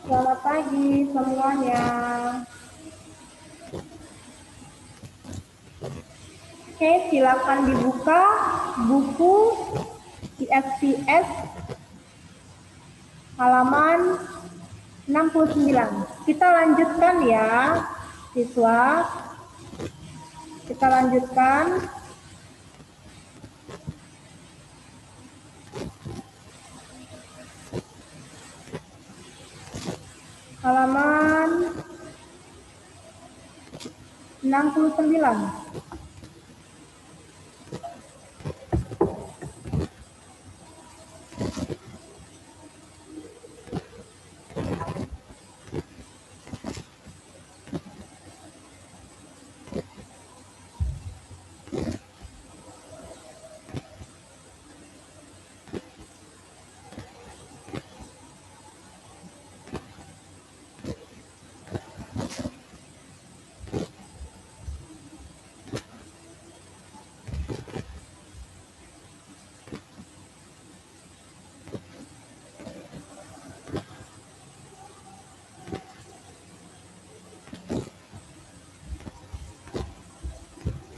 Selamat pagi semuanya. Oke, silakan dibuka buku ISPS halaman 69. Kita lanjutkan ya, siswa. Kita lanjutkan. Halaman 69.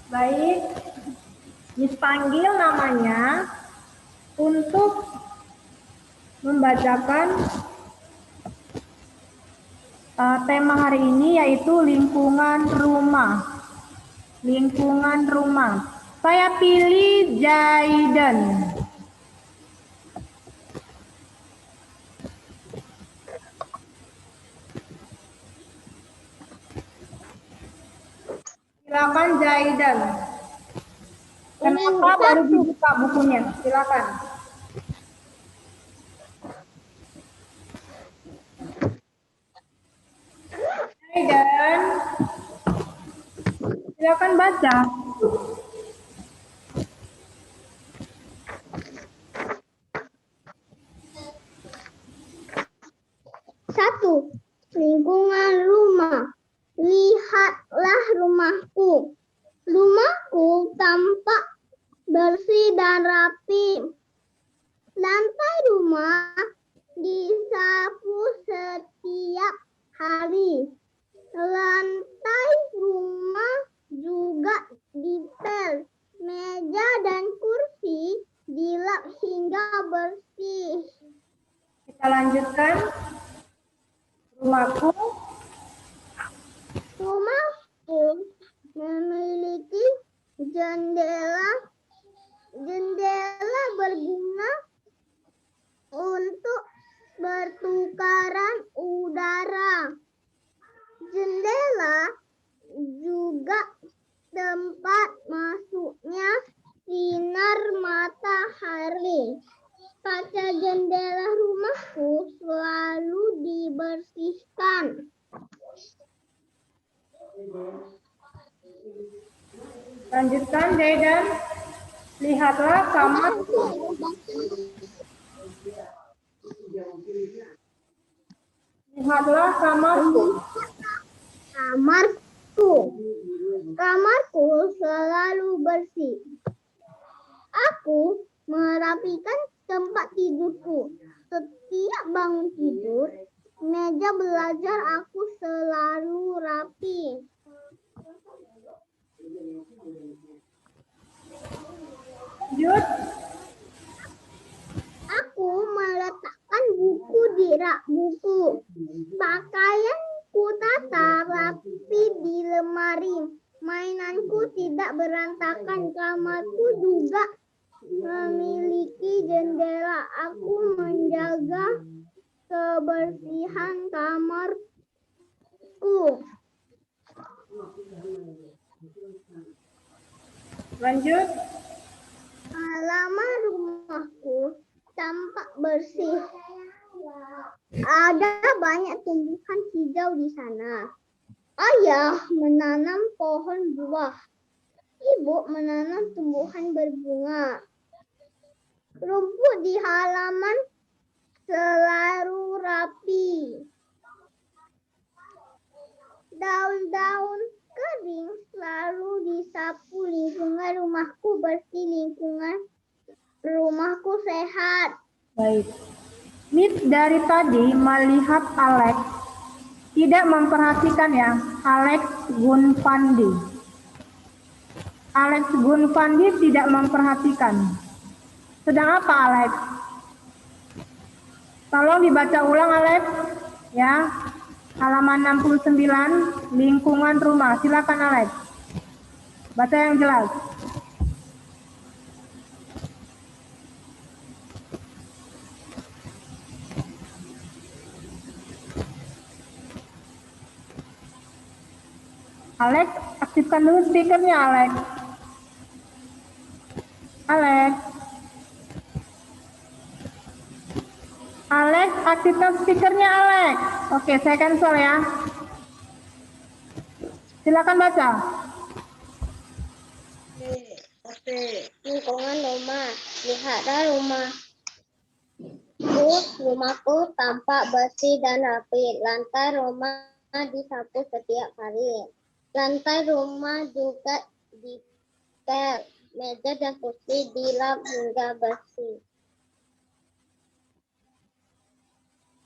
Baik, Miss panggil namanya untuk membacakan tema hari ini, yaitu lingkungan rumah. Lingkungan rumah. Saya pilih Jaiden. Silakan Jaiden. Kenapa baru dibuka bukunya? Silakan. Jaiden. Silakan baca. Satu, lingkungan rumah. Lihatlah rumahku. Rumahku tampak bersih dan rapi. Lantai rumah disapu setiap hari. Lantai rumah juga dipel. Meja dan kursi dilap hingga bersih. Kita lanjutkan. Rumahku memiliki jendela berguna untuk bertukaran udara. Jendela juga tempat masuknya sinar matahari. Kaca jendela rumahku selalu dibersihkan. lanjutkan Jaiden. Lihatlah kamarku. Lihatlah kamarku. Kamarku selalu bersih. Aku merapikan tempat tidurku. Setiap bangun tidur, meja belajar aku selalu rapi. Lanjut. Aku meletakkan buku di rak buku. Pakaianku tata rapi di lemari. Mainanku tidak berantakan. Kamarku juga memiliki jendela. Aku menjaga kebersihan kamarku. Lanjut. Halaman rumahku tampak bersih. Ada banyak tumbuhan hijau di sana. Ayah menanam pohon buah. Ibu menanam tumbuhan berbunga. Rumput di halaman selalu rapi. Daun-daun kering selalu disapu. Lingkungan rumahku bersih. Lingkungan rumahku sehat. Baik. Miss dari tadi melihat Alex tidak memperhatikan ya, Alex Gunfandi. Alex Gunfandi tidak memperhatikan. Sedang apa Alex? Tolong dibaca ulang Alex ya. Halaman 69 lingkungan rumah. Silakan Alex. Baca yang jelas. Alex, aktifkan dulu speakernya Alex. Alex. Alex, aktifkan speakernya Alex. Oke, saya cancel ya. Silakan baca. Oke, lingkungan rumah. Lihatlah rumahku tampak bersih dan rapi. Lantai rumah disapu setiap hari. Lantai rumah juga dipel. Meja dan kursi dilap hingga bersih.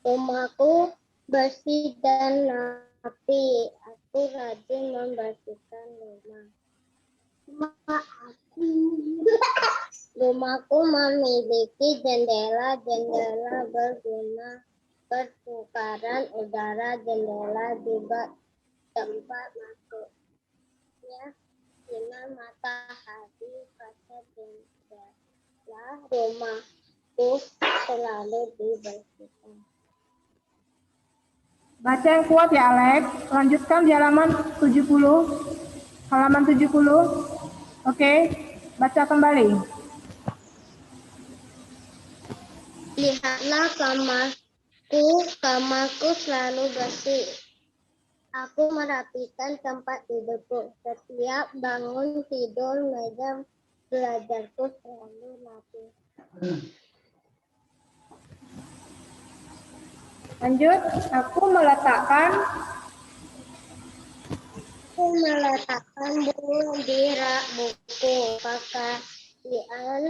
Rumahku bersih dan rapi. Aku rajin membersihkan rumah. Rumahku memiliki jendela berguna pertukaran udara. Jendela juga tempat masuknya sinar matahari pada jendela. Rumahku selalu dibersihkan. Baca yang kuat ya Alex. Lanjutkan di halaman 70. Halaman 70. Oke, baca kembali. Lihatlah kamarku selalu bersih. Aku merapikan tempat tidurku. Setiap bangun tidur, meja belajarku selalu rapi. Lanjut, aku meletakkan buku di rak buku. Pakaianku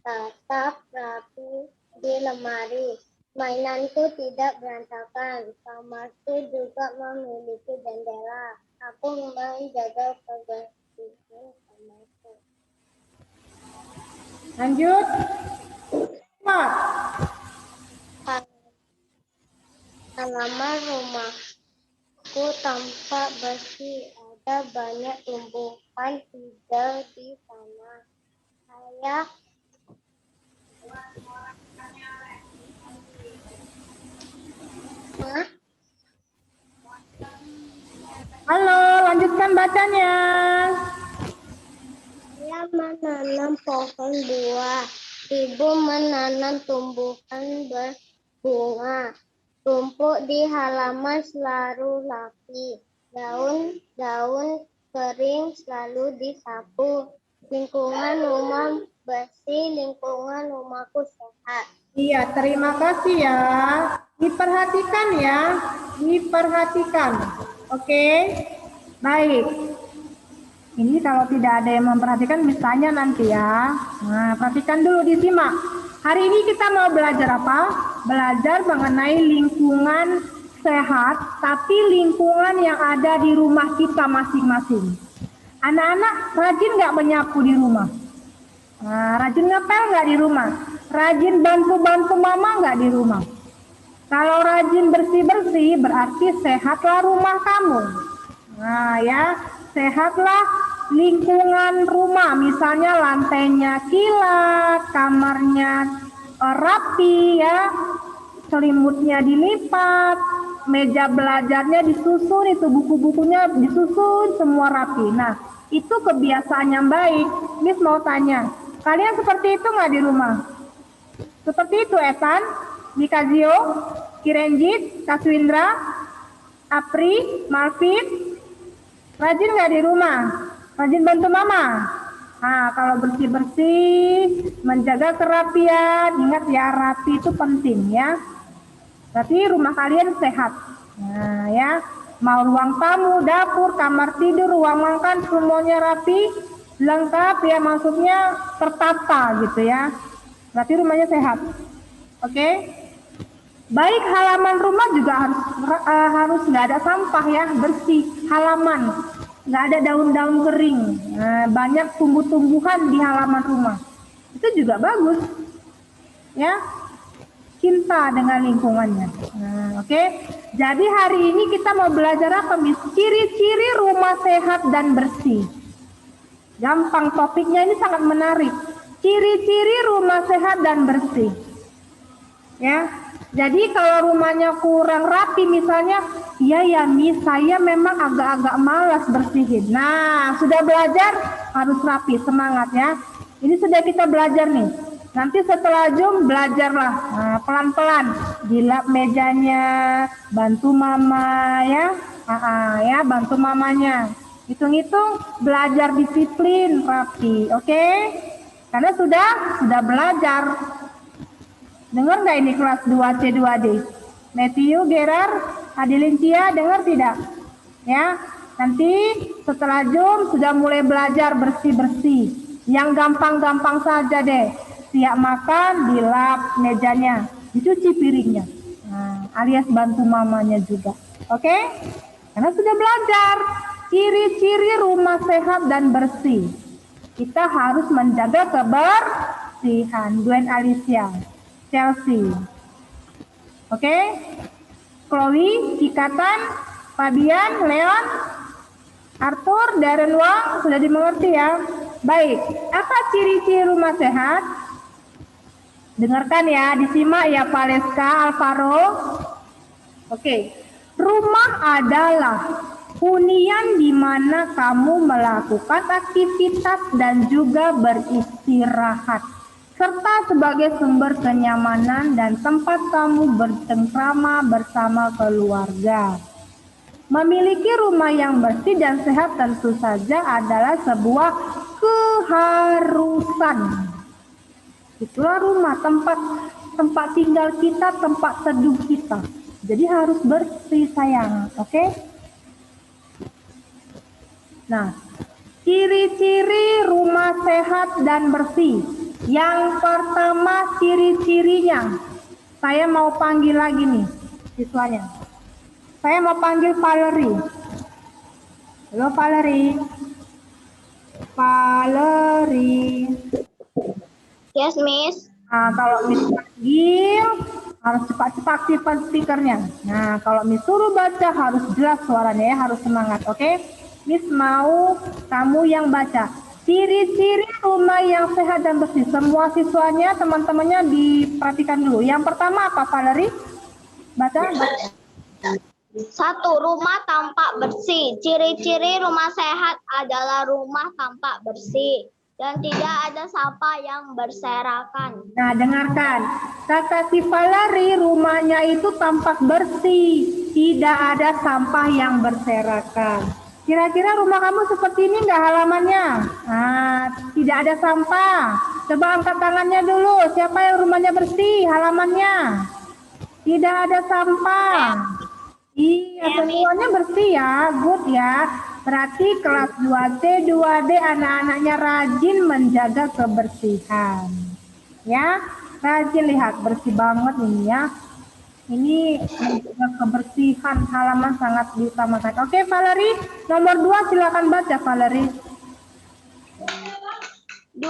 tetap rapi di lemari. Mainanku tidak berantakan. Kamarku juga memiliki jendela. Aku menjaga kebersihan kamarku. lanjut. Mak. Halaman rumahku tampak bersih. Ada banyak tumbuhan hijau di sana. Halo, lanjutkan bacanya. Saya menanam pohon buah. Ibu menanam tumbuhan berbunga. Rumput di halaman selalu rapi. Daun-daun kering selalu disapu. Lingkungan rumah bersih. Lingkungan rumahku sehat. Iya, terima kasih ya. Diperhatikan ya. Diperhatikan. Oke. Baik. Ini kalau tidak ada yang memperhatikan misalnya nanti ya. Nah, perhatikan dulu, disimak. Hari ini kita mau belajar apa? Belajar mengenai lingkungan sehat, tapi lingkungan yang ada di rumah kita masing-masing. Anak-anak rajin nggak menyapu di rumah? Nah, rajin ngepel nggak di rumah? Rajin bantu-bantu mama nggak di rumah? Kalau rajin bersih-bersih berarti sehatlah rumah kamu. Nah ya, sehatlah lingkungan rumah. Misalnya lantainya kilat, kamarnya rapi ya, selimutnya dilipat, meja belajarnya disusun, itu buku-bukunya disusun, semua rapi. Nah, itu kebiasaan yang baik. Miss mau tanya, kalian seperti itu nggak di rumah? Seperti itu Evan, Mikazio, Kirenjit, Kaswindra, Apri, Marvin, rajin nggak di rumah? Rajin bantu mama? Nah, kalau bersih-bersih, menjaga kerapian, ingat ya, rapi itu penting ya. Berarti rumah kalian sehat. Nah ya, mau ruang tamu, dapur, kamar tidur, ruang makan, semuanya rapi, lengkap ya, maksudnya tertata gitu ya. Berarti rumahnya sehat. Oke? Baik halaman rumah juga harus nggak ada sampah ya, bersih halaman, nggak ada daun-daun kering, banyak tumbuh-tumbuhan di halaman rumah, itu juga bagus ya, cinta dengan lingkungannya. Oke. Jadi hari ini kita mau belajar apa, Miss? Ciri-ciri rumah sehat dan bersih. Gampang, topiknya ini sangat menarik. Ciri-ciri rumah sehat dan bersih. Ya, jadi kalau rumahnya kurang rapi misalnya, iya ya Miss, saya memang agak-agak malas bersihin. Nah, sudah belajar harus rapi, semangat ya. Ini sudah kita belajar nih. Nanti setelah Zoom belajarlah pelan-pelan, dilap mejanya, bantu mama ya, ya bantu mamanya. Hitung-hitung belajar disiplin rapi, oke? Karena sudah belajar. Dengar nggak ini kelas 2C 2D? Matthew, Gerard, Adelincia, dengar tidak? Ya, nanti setelah Zoom sudah mulai belajar bersih-bersih. Yang gampang-gampang saja deh. Siap makan, dilap mejanya, dicuci piringnya. Alias bantu mamanya juga. Oke? Karena sudah belajar. Ciri-ciri rumah sehat dan bersih. Kita harus menjaga kebersihan. Gwen Alicia. Chelsea. Oke? Chloe, Cikatan, Fabian, Leon, Arthur, Darren Wang, sudah dimengerti ya? Baik, apa ciri-ciri rumah sehat? Dengarkan ya, disimak ya Valeska, Alvaro. Oke, rumah adalah hunian di mana kamu melakukan aktivitas dan juga beristirahat, serta sebagai sumber kenyamanan dan tempat kamu bercengkrama bersama keluarga. Memiliki rumah yang bersih dan sehat tentu saja adalah sebuah keharusan. Itulah rumah, tempat tinggal kita, tempat teduh kita. Jadi harus bersih sayang, oke? Nah, ciri-ciri rumah sehat dan bersih. Yang pertama ciri-cirinya, saya mau panggil lagi nih siswanya. Saya mau panggil Valerie. Halo Valerie. Valerie. Yes, Miss. Nah, kalau Miss panggil harus cepat-cepat aktifkan speakernya. Nah, kalau Miss suruh baca harus jelas suaranya ya, harus semangat, oke? Miss mau kamu yang baca. Ciri-ciri rumah yang sehat dan bersih. Semua siswanya, teman-temannya diperhatikan dulu. Yang pertama apa, Valerie? Baca. 1. Rumah tampak bersih. Ciri-ciri rumah sehat adalah rumah tampak bersih dan tidak ada sampah yang berserakan. Nah, dengarkan. Kata si Valerie, rumahnya itu tampak bersih. Tidak ada sampah yang berserakan. Kira-kira rumah kamu seperti ini nggak halamannya? Nah, tidak ada sampah. Coba angkat tangannya dulu. Siapa yang rumahnya bersih halamannya? Tidak ada sampah. Iya, semuanya bersih ya. Good ya. Berarti kelas 2C, 2D anak-anaknya rajin menjaga kebersihan. Ya, rajin, lihat bersih banget ini ya. Ini menjaga kebersihan halaman sangat diutamakan. Oke, Valerie, nomor 2 silakan baca Valerie. 2.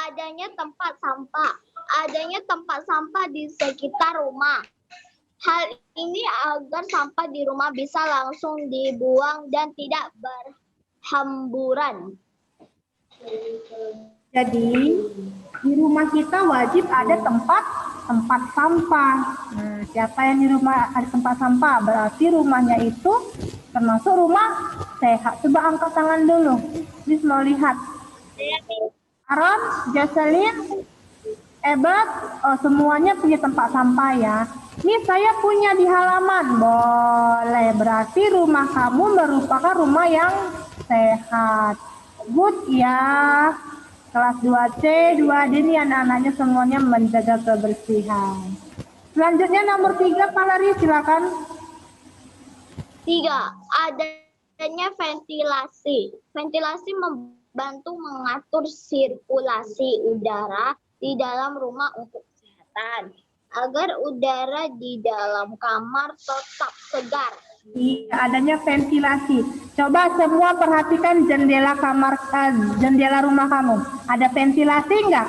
Adanya tempat sampah. Adanya tempat sampah di sekitar rumah. Hal ini agar sampah di rumah bisa langsung dibuang dan tidak berhamburan. Jadi di rumah kita wajib ada tempat sampah. Nah, siapa yang di rumah ada tempat sampah berarti rumahnya itu termasuk rumah sehat. Coba angkat tangan dulu. Miss mau lihat. Aaron, Jocelyn, Ebert, semuanya punya tempat sampah ya. Nih saya punya di halaman, boleh. Berarti rumah kamu merupakan rumah yang sehat. Good ya. Kelas 2C, 2D nih anak-anaknya semuanya menjaga kebersihan. Selanjutnya nomor 3, Valerie silakan. 3. Adanya ventilasi. Ventilasi membantu mengatur sirkulasi udara di dalam rumah untuk kesehatan. agar udara di dalam kamar tetap segar. Iya, adanya ventilasi. Coba semua perhatikan jendela jendela rumah kamu. Ada ventilasi enggak?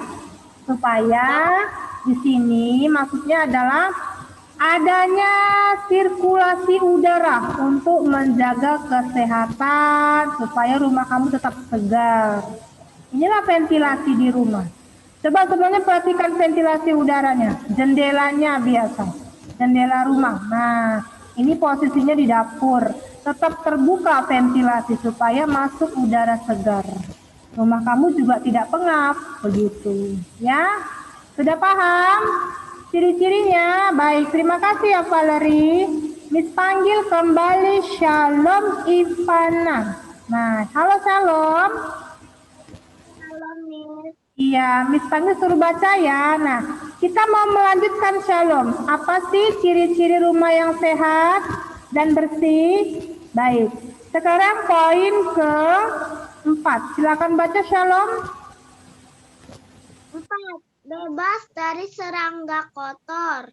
Supaya di sini maksudnya adalah adanya sirkulasi udara untuk menjaga kesehatan supaya rumah kamu tetap segar. Inilah ventilasi di rumah. Coba semuanya perhatikan ventilasi udaranya, jendelanya biasa, jendela rumah. Nah, ini posisinya di dapur, tetap terbuka ventilasi supaya masuk udara segar. Rumah kamu juga tidak pengap, begitu. Ya, sudah paham? Ciri-cirinya, baik. Terima kasih ya Valerie. Miss panggil kembali Shalom Ivana. Nah, halo Shalom. Halo, Miss. Iya, Miss panggil suruh baca ya. Nah, kita mau melanjutkan Shalom. Apa sih ciri-ciri rumah yang sehat dan bersih? Baik. Sekarang poin ke-4. Silakan baca Shalom. 4. Bebas dari serangga kotor.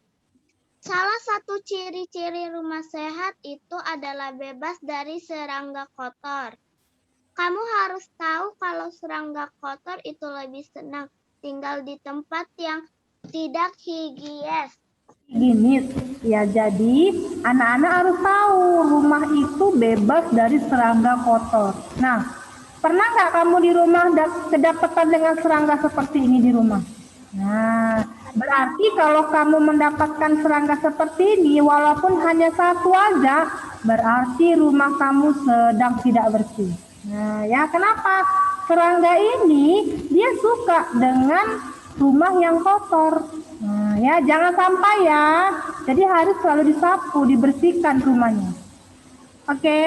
Salah satu ciri-ciri rumah sehat itu adalah bebas dari serangga kotor. Kamu harus tahu kalau serangga kotor itu lebih senang tinggal di tempat yang tidak higienis. Higienis. Ya, jadi anak-anak harus tahu rumah itu bebas dari serangga kotor. Nah, pernah nggak kamu di rumah kedapatan dengan serangga seperti ini di rumah? Nah, berarti kalau kamu mendapatkan serangga seperti ini, walaupun hanya satu aja, berarti rumah kamu sedang tidak bersih. Nah, ya kenapa? Serangga ini dia suka dengan rumah yang kotor. Nah, ya jangan sampai ya. Jadi harus selalu disapu, dibersihkan rumahnya. Oke,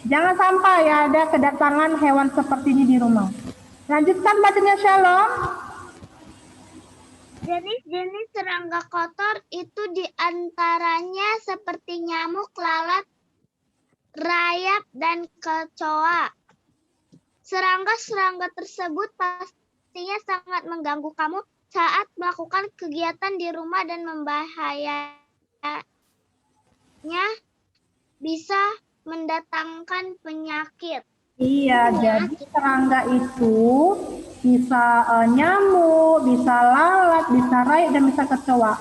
jangan sampai ya ada kedatangan hewan seperti ini di rumah. Lanjutkan bacanya Shalom. Jenis-jenis serangga kotor itu diantaranya seperti nyamuk, lalat, rayap, dan kecoa. Serangga-serangga tersebut pastinya sangat mengganggu kamu saat melakukan kegiatan di rumah dan membahayanya bisa mendatangkan penyakit. Iya, jadi serangga itu bisa nyamuk, bisa lalat, bisa rayap, dan bisa kecoa.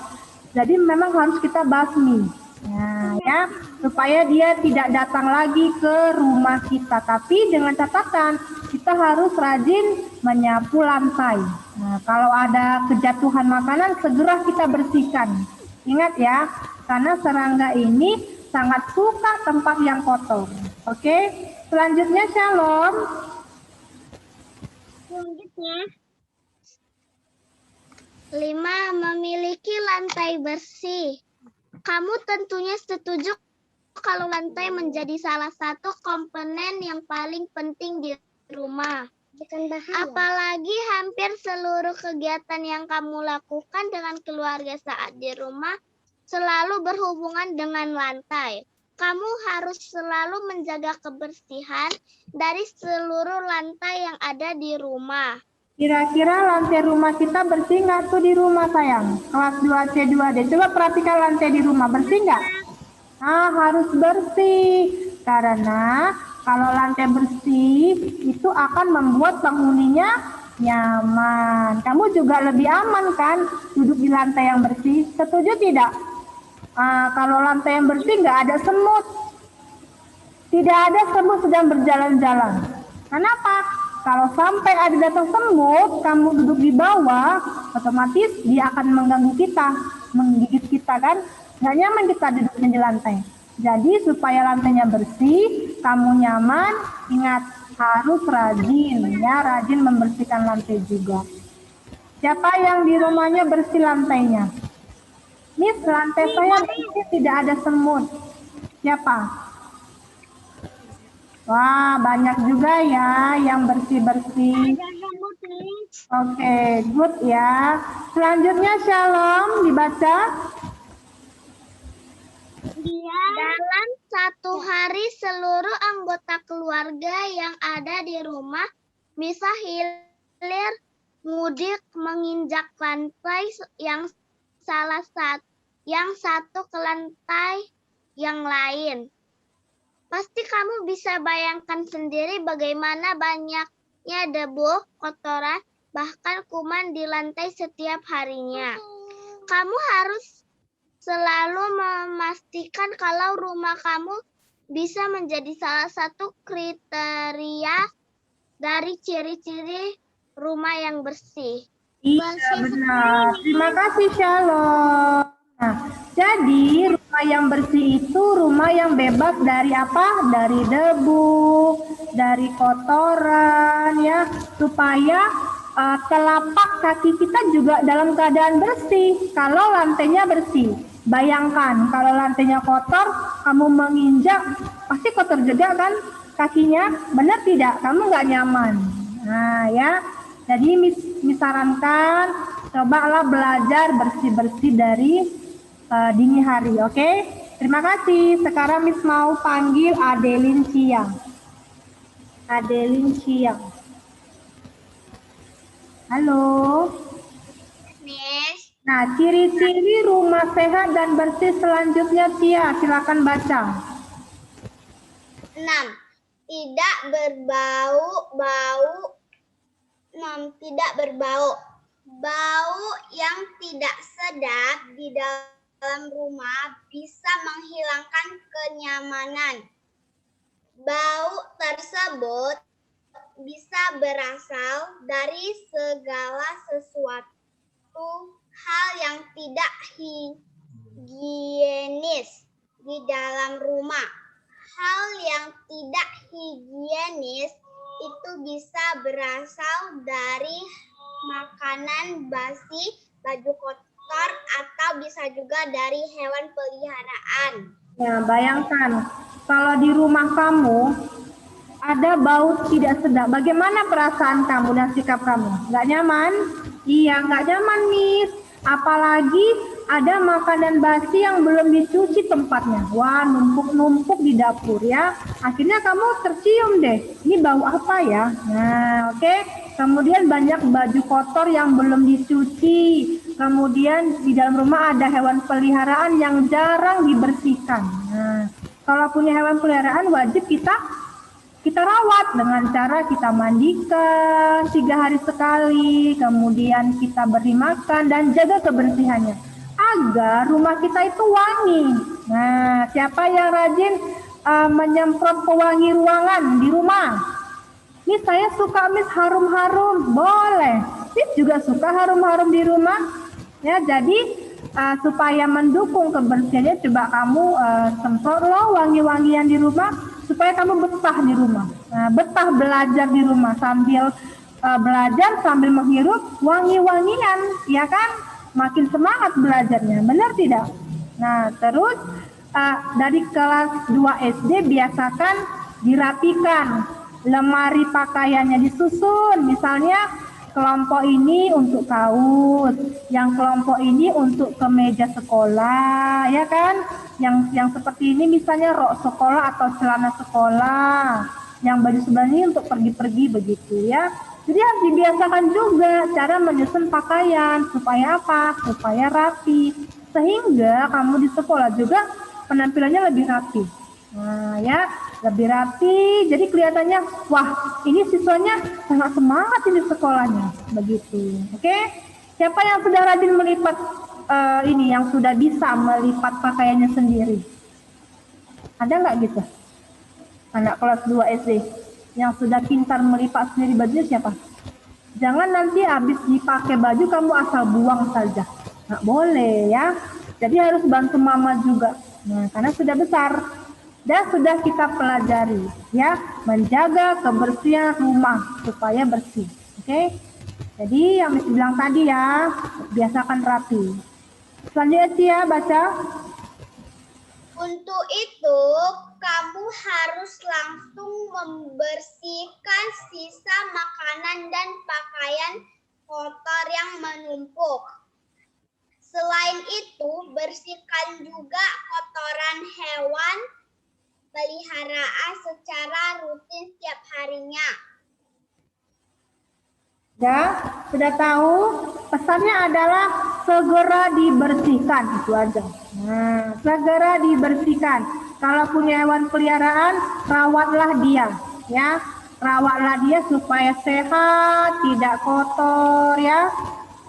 Jadi memang harus kita basmi. Nah, ya, supaya dia tidak datang lagi ke rumah kita. Tapi dengan catatan, kita harus rajin menyapu lantai. Nah, kalau ada kejatuhan makanan, segera kita bersihkan. Ingat ya, karena serangga ini sangat suka tempat yang kotor. Oke, selanjutnya Shalom. Selanjutnya, 5. Memiliki lantai bersih. Kamu tentunya setuju kalau lantai menjadi salah satu komponen yang paling penting di rumah. Apalagi hampir seluruh kegiatan yang kamu lakukan dengan keluarga saat di rumah selalu berhubungan dengan lantai. Kamu harus selalu menjaga kebersihan dari seluruh lantai yang ada di rumah. Kira-kira lantai rumah kita bersih nggak tuh di rumah sayang? Kelas 2C2D. Coba perhatikan lantai di rumah, bersih nggak? Nah, harus bersih. Karena kalau lantai bersih, itu akan membuat penghuninya nyaman. Kamu juga lebih aman kan duduk di lantai yang bersih? Setuju tidak? Kalau lantai yang bersih nggak ada semut. Tidak ada semut sedang berjalan-jalan. Kenapa? Kalau sampai ada datang semut, kamu duduk di bawah, otomatis dia akan mengganggu kita, menggigit kita kan? Nggak nyaman kita duduknya di lantai. Jadi supaya lantainya bersih, kamu nyaman, ingat harus rajin ya, rajin membersihkan lantai juga. Siapa yang di rumahnya bersih lantainya? Miss, lantai saya bersih, tidak ada semut. Siapa? Wah, banyak juga ya yang bersih-bersih. Oke, good ya. Selanjutnya Shalom dibaca. Dalam satu hari seluruh anggota keluarga yang ada di rumah hilir mudik menginjak lantai yang yang satu ke lantai yang lain. Pasti kamu bisa bayangkan sendiri bagaimana banyaknya debu, kotoran, bahkan kuman di lantai setiap harinya. Kamu harus selalu memastikan kalau rumah kamu bisa menjadi salah satu kriteria dari ciri-ciri rumah yang bersih. Iya, benar. Terima kasih, Shalom. Nah, jadi rumah yang bersih itu rumah yang bebas dari apa? Dari debu, dari kotoran, ya, supaya telapak kaki kita juga dalam keadaan bersih. Kalau lantainya bersih, bayangkan kalau lantainya kotor, kamu menginjak, pasti kotor juga kan kakinya? Benar tidak? Kamu nggak nyaman. Nah, ya. Jadi misarankan, cobalah belajar bersih-bersih dari dini hari, oke? Terima kasih. Sekarang Miss mau panggil Adelin Siang. Adelin Siang. Halo. Miss, Nah, ciri-ciri rumah sehat dan bersih selanjutnya, Tia. Silakan baca. 6. Tidak berbau. 6. Tidak berbau. Bau yang tidak sedap di dalam rumah bisa menghilangkan kenyamanan. Bau tersebut bisa berasal dari segala sesuatu hal yang tidak higienis di dalam rumah. Hal yang tidak higienis itu bisa berasal dari makanan basi, baju kotor, atau bisa juga dari hewan peliharaan. Ya, bayangkan kalau di rumah kamu ada bau tidak sedap. Bagaimana perasaan kamu dan sikap kamu? Nggak nyaman? Iya, nggak nyaman, Miss. Apalagi ada makanan basi yang belum dicuci tempatnya. Wah, numpuk-numpuk di dapur ya. Akhirnya kamu tercium deh. Ini bau apa ya? Nah, oke. Kemudian banyak baju kotor yang belum dicuci. Kemudian di dalam rumah ada hewan peliharaan yang jarang dibersihkan. Nah, kalau punya hewan peliharaan wajib kita rawat dengan cara kita mandikan 3 hari sekali, kemudian kita beri makan dan jaga kebersihannya agar rumah kita itu wangi. Nah, siapa yang rajin menyemprot pewangi ruangan di rumah? Miss, saya suka Miss harum-harum. Boleh. Miss juga suka harum-harum di rumah. Ya, jadi supaya mendukung kebersihannya, coba kamu semprot loh wangi-wangian di rumah supaya kamu betah di rumah. Nah, betah belajar di rumah sambil belajar sambil menghirup wangi-wangian, ya kan? Makin semangat belajarnya, benar tidak? Nah, terus dari kelas 2 SD biasakan dirapikan, lemari pakaiannya disusun, misalnya kelompok ini untuk kaos, yang kelompok ini untuk kemeja sekolah, ya kan? Yang seperti ini misalnya rok sekolah atau celana sekolah, yang baju sebelah ini untuk pergi-pergi begitu ya. Jadi harus dibiasakan juga cara menyusun pakaian supaya apa? Supaya rapi. Sehingga kamu di sekolah juga penampilannya lebih rapi. Nah, ya, lebih rapi. Jadi kelihatannya, wah, ini siswanya sangat semangat ini sekolahnya. Begitu. Oke? Siapa yang sudah rajin melipat ini, yang sudah bisa melipat pakaiannya sendiri? Ada nggak gitu? Anak kelas 2 SD yang sudah pintar melipat sendiri bajunya siapa? Jangan nanti habis dipakai baju kamu asal buang saja. Nggak boleh ya. Jadi harus bantu mama juga. Nah, karena sudah besar. Dan sudah kita pelajari ya, menjaga kebersihan rumah supaya bersih. Oke? Jadi yang Miss bilang tadi ya, biasakan rapi. Selanjutnya Tia baca. Untuk itu, kamu harus langsung membersihkan sisa makanan dan pakaian kotor yang menumpuk. Selain itu, bersihkan juga kotoran hewan peliharaan secara rutin setiap harinya. Ya, sudah tahu? Pesannya adalah segera dibersihkan, itu aja. Nah, segera dibersihkan. Kalau punya hewan peliharaan, rawatlah dia, ya. Rawatlah dia supaya sehat, tidak kotor, ya.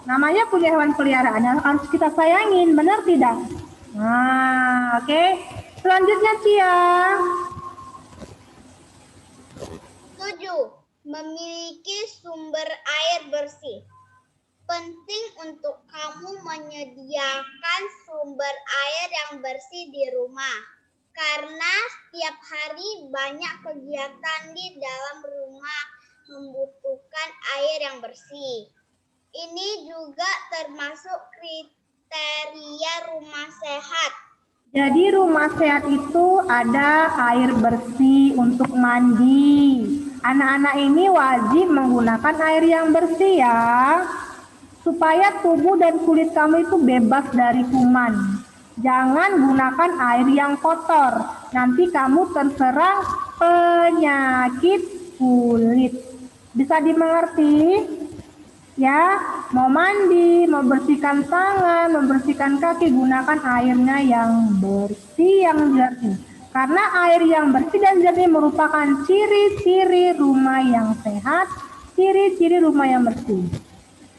Namanya punya hewan peliharaan, harus kita sayangin, benar tidak? Nah, oke. Selanjutnya, Cia. 7. Memiliki sumber air bersih. Penting untuk kamu menyediakan sumber air yang bersih di rumah. Karena setiap hari banyak kegiatan di dalam rumah membutuhkan air yang bersih. Ini juga termasuk kriteria rumah sehat. Jadi rumah sehat itu ada air bersih untuk mandi. Anak-anak ini wajib menggunakan air yang bersih ya. Supaya tubuh dan kulit kamu itu bebas dari kuman. Jangan gunakan air yang kotor. Nanti kamu terserang penyakit kulit. Bisa dimengerti? Ya, mau mandi, mau bersihkan tangan, membersihkan kaki, gunakan airnya yang bersih, yang jernih. Karena air yang bersih dan jernih merupakan ciri-ciri rumah yang sehat, ciri-ciri rumah yang bersih.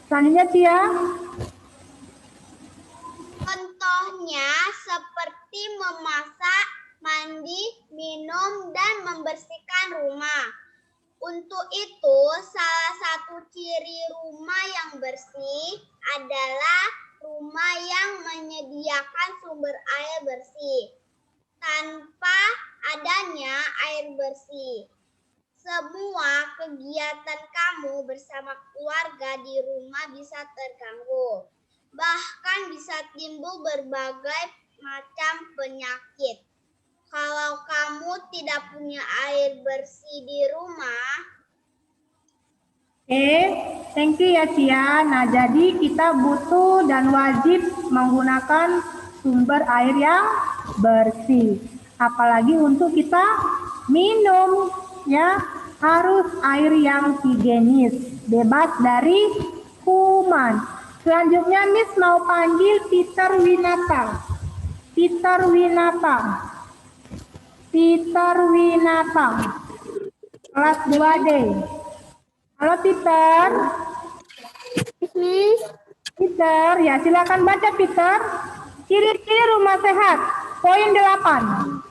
Selanjutnya, Tia. Contohnya seperti memasak, mandi, minum, dan membersihkan rumah. Untuk itu, salah satu ciri rumah yang bersih adalah rumah yang menyediakan sumber air bersih. Tanpa adanya air bersih, semua kegiatan kamu bersama keluarga di rumah bisa terganggu. Bahkan bisa timbul berbagai macam penyakit. Kalau kamu tidak punya air bersih di rumah. Thank you ya Cia. Nah, jadi kita butuh dan wajib menggunakan sumber air yang bersih. Apalagi untuk kita minum, ya harus air yang higienis, bebas dari kuman. Selanjutnya Miss mau panggil Peter Winata. Peter Winata. Peter Winata, kelas 2D. Halo Peter. Peter, ya silakan baca Peter. Ciri-ciri rumah sehat, poin 8.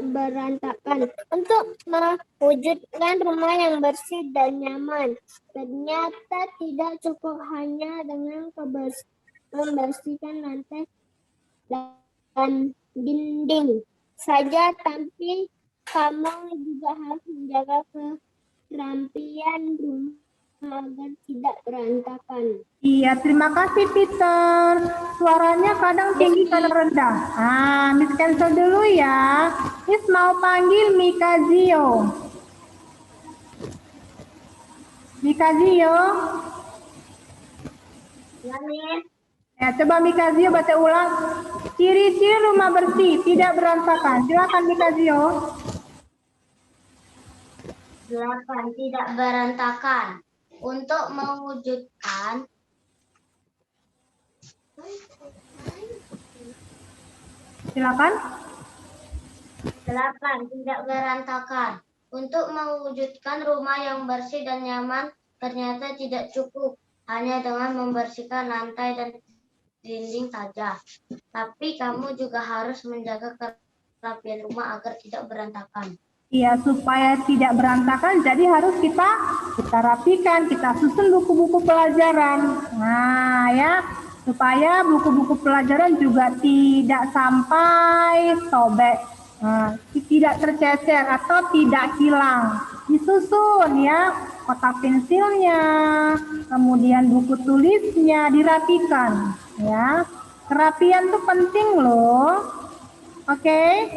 Berantakan. Untuk mewujudkan rumah yang bersih dan nyaman, ternyata tidak cukup hanya dengan membersihkan lantai dan dinding saja, tapi kamu juga harus menjaga kerampian rumah agar tidak berantakan. Iya, terima kasih Peter. Suaranya kadang tinggi, kadang rendah. Miss cancel dulu ya. Miss mau panggil Mika Zio. Mika Zio. Ya, coba Mika Zio baca ulang. Ciri-ciri rumah bersih, tidak berantakan. Silakan Mika Zio. 8. Tidak berantakan. Untuk mewujudkan Silakan. 8. Tidak berantakan. Untuk mewujudkan rumah yang bersih dan nyaman, ternyata tidak cukup hanya dengan membersihkan lantai dan dinding saja. Tapi kamu juga harus menjaga kerapian rumah agar tidak berantakan. Iya, supaya tidak berantakan, jadi harus kita rapikan, kita susun buku-buku pelajaran. Nah, ya, supaya buku-buku pelajaran juga tidak sampai sobek, tidak tercecer atau tidak hilang. Disusun ya, kotak pensilnya, kemudian buku tulisnya dirapikan. Ya, kerapian itu penting loh. Oke.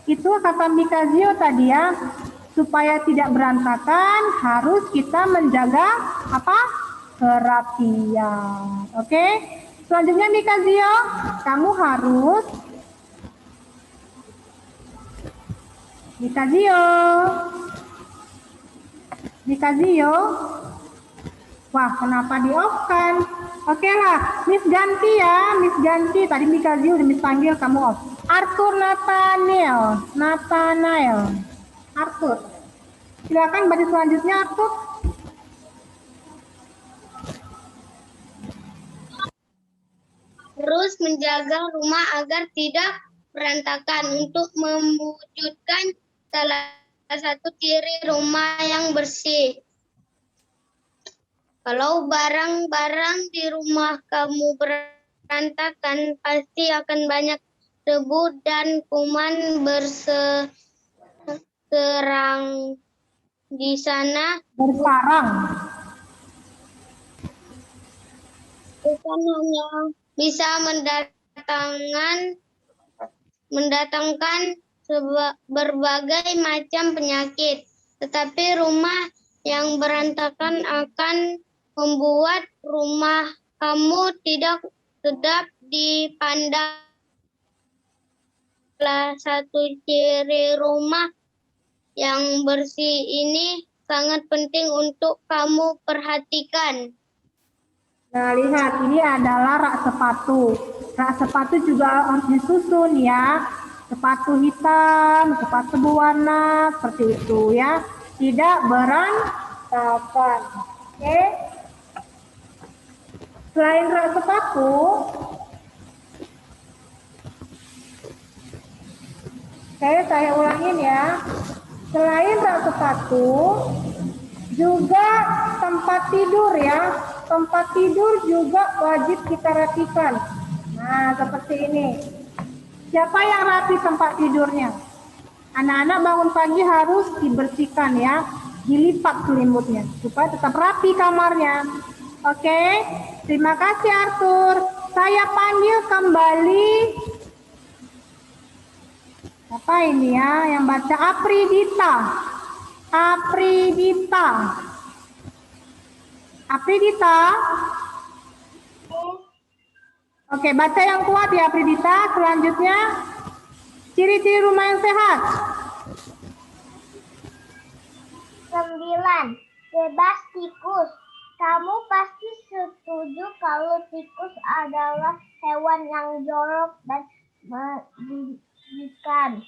Itu kata Mika Zio tadi ya, supaya tidak berantakan harus kita menjaga apa? Kerapian. Oke? Selanjutnya Mika Zio, kamu harus Mika Zio. Wah, kenapa di off kan? Oke lah, Miss ganti ya, Miss ganti. Tadi Mikazi udah Miss panggil, kamu off. Arthur Nathanael. Arthur. Silakan baca selanjutnya, Arthur. Terus menjaga rumah agar tidak berantakan untuk mewujudkan salah satu ciri rumah yang bersih. Kalau barang-barang di rumah kamu berantakan, pasti akan banyak debu dan kuman berserang di sana. Bersarang. Bukan hanya bisa mendatangkan berbagai macam penyakit, tetapi rumah yang berantakan akan membuat rumah kamu tidak sedap dipandang. Salah satu ciri rumah yang bersih ini sangat penting untuk kamu perhatikan. Nah, lihat, ini adalah rak sepatu. Rak sepatu juga harus disusun ya. Sepatu hitam, sepatu berwarna, seperti itu ya. Tidak berantakan. Oke. Selain rak sepatu, saya ulangin ya. Selain rak sepatu, juga tempat tidur ya. Tempat tidur juga wajib kita rapikan. Nah, seperti ini. Siapa yang rapi tempat tidurnya? Anak-anak bangun pagi harus dibersihkan ya. Dilipat selimutnya supaya tetap rapi kamarnya. Oke, terima kasih Arthur. Saya panggil kembali. Apa ini ya yang baca? Apridita. Apridita. Apridita. Oke, baca yang kuat ya Apridita. Selanjutnya, ciri-ciri rumah yang sehat. 9. Bebas tikus. Kamu pasti setuju kalau tikus adalah hewan yang jorok dan menjijikkan.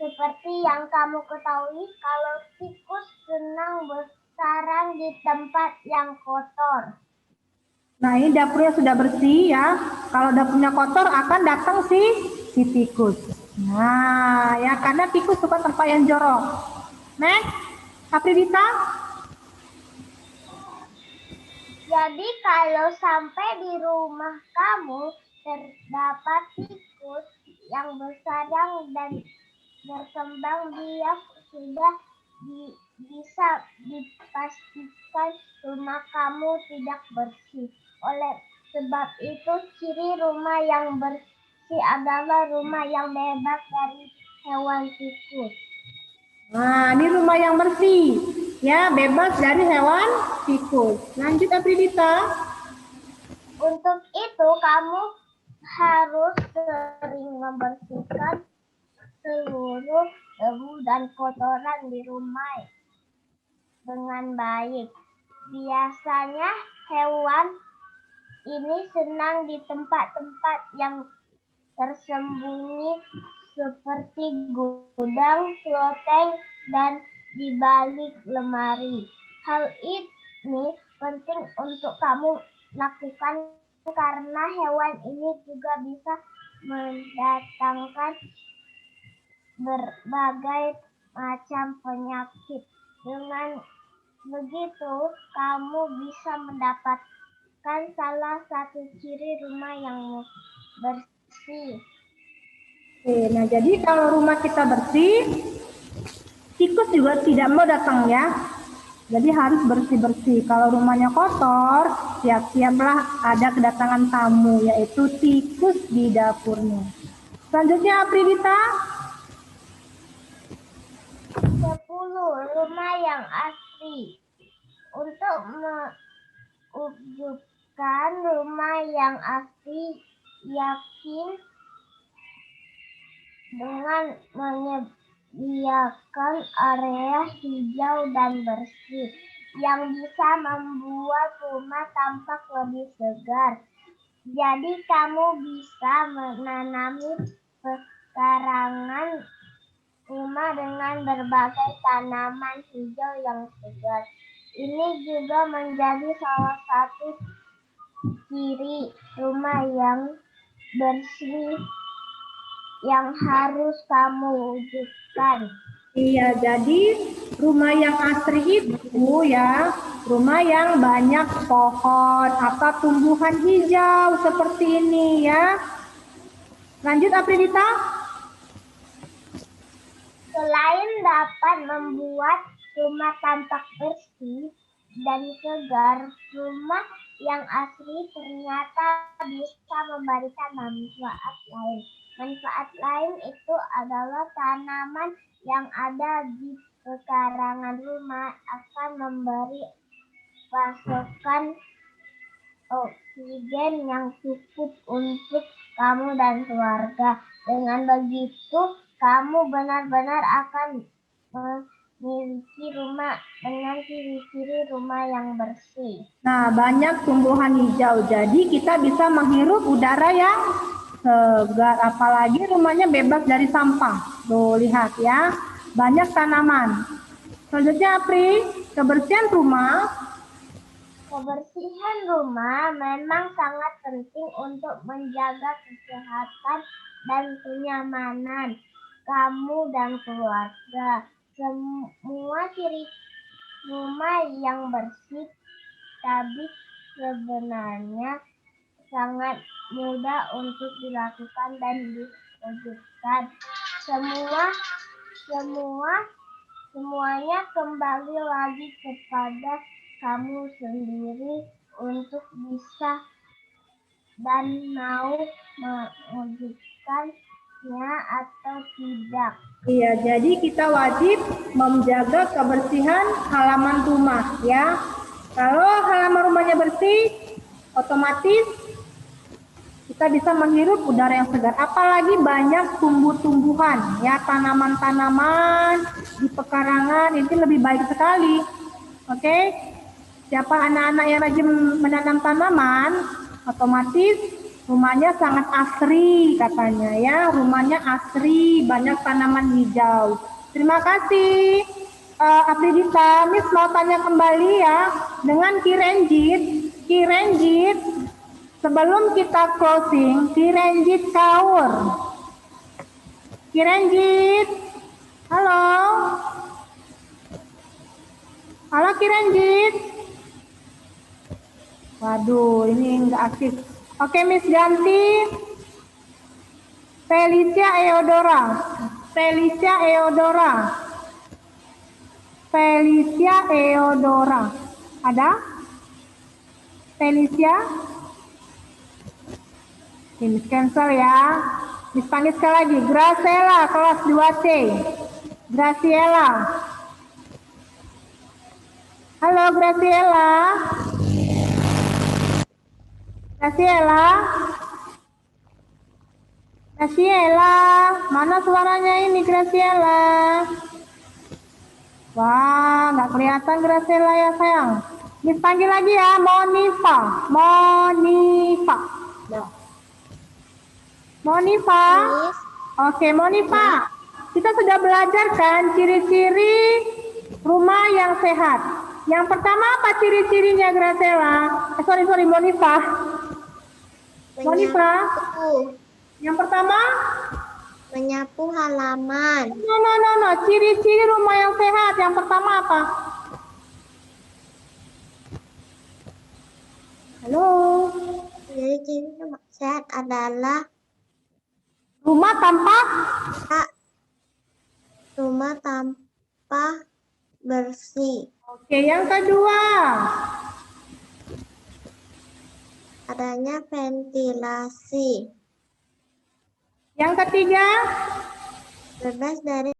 Seperti yang kamu ketahui, kalau tikus senang bersarang di tempat yang kotor. Nah, ini dapurnya sudah bersih ya. Kalau dapurnya kotor akan datang si tikus. Nah, ya karena tikus suka tempat yang jorok. Next, Apridita. Jadi kalau sampai di rumah kamu terdapat tikus yang bersarang dan berkembang biak, sudah bisa dipastikan rumah kamu tidak bersih. Oleh sebab itu, ciri rumah yang bersih adalah rumah yang bebas dari hewan tikus. Nah, ini rumah yang bersih. Ya, bebas dari hewan tikus. Lanjut Apridita. Untuk itu, kamu harus sering membersihkan seluruh debu dan kotoran di rumah dengan baik. Biasanya hewan ini senang di tempat-tempat yang tersembunyi seperti gudang, loteng, dan di balik lemari. Hal ini penting untuk kamu lakukan karena hewan ini juga bisa mendatangkan berbagai macam penyakit. Dengan begitu, kamu bisa mendapatkan salah satu ciri rumah yang bersih. Oke, nah jadi kalau rumah kita bersih, tikus juga tidak mau datang ya. Jadi harus bersih-bersih. Kalau rumahnya kotor, siap-siaplah ada kedatangan tamu, yaitu tikus di dapurnya. Selanjutnya Apridita. 10. Rumah yang asli. Untuk mewujudkan rumah yang asli, yakin dengan menyediakan area hijau dan bersih. yang bisa membuat rumah tampak lebih segar. Jadi kamu bisa menanami pekarangan rumah dengan berbagai tanaman hijau yang segar. Ini juga menjadi salah satu ciri rumah yang bersih yang harus kamu wujudkan. Iya, jadi rumah yang asri itu ya, rumah yang banyak pohon atau tumbuhan hijau seperti ini ya. Lanjut Apridita. Selain dapat membuat rumah tampak bersih dan segar, rumah yang asri ternyata bisa memberikan manfaat lain. Manfaat lain itu adalah tanaman yang ada di pekarangan rumah akan memberi pasokan oksigen yang cukup untuk kamu dan keluarga. Dengan begitu, kamu benar-benar akan memiliki rumah dengan ciri-ciri rumah yang bersih. Nah, banyak tumbuhan hijau, jadi kita bisa menghirup udara yang segar, apalagi rumahnya bebas dari sampah. Tuh, lihat ya, banyak tanaman. Selanjutnya, Apri, kebersihan rumah. Kebersihan rumah memang sangat penting untuk menjaga kesehatan dan kenyamanan kamu dan keluarga. Semua ciri rumah yang bersih tapi sebenarnya sangat mudah untuk dilakukan dan diwujudkan. Semuanya kembali lagi kepada kamu sendiri untuk bisa dan mau mewujudkannya atau tidak. Iya, jadi kita wajib menjaga kebersihan halaman rumah ya. Kalau halaman rumahnya bersih, otomatis kita bisa menghirup udara yang segar. Apalagi banyak tumbuh-tumbuhan ya, tanaman-tanaman di pekarangan itu lebih baik sekali. Oke? Siapa anak-anak yang rajin menanam tanaman, otomatis rumahnya sangat asri katanya ya, rumahnya asri, banyak tanaman hijau. Terima kasih Apridita. Miss mau tanya kembali ya, dengan Kirenjit, sebelum kita closing, Kirenjit sahur. Kirenjit, halo? Halo Kirenjit? Waduh, ini enggak aktif. Oke, Miss ganti. Felicia Eodora. Ada? Felicia? Ini cancel ya. Miss panggil sekali lagi. Graciela, kelas 2C. Graciela. Halo Graciela. Graciela, mana suaranya ini Graciela? Wah, nggak kelihatan Graciela ya sayang. Miss panggil lagi ya, Monifa. Nah. Monifa. Oke, Monifa. Kita sudah belajar kan ciri-ciri rumah yang sehat. Yang pertama apa ciri-cirinya Graciela? Sorry, Monifa. Yang pertama? Menyapu halaman. No. Ciri-ciri rumah yang sehat. Yang pertama apa? Halo? Ciri-ciri rumah sehat adalah Rumah tanpa bersih. Oke, yang kedua. Adanya ventilasi. Yang ketiga. Bebas dari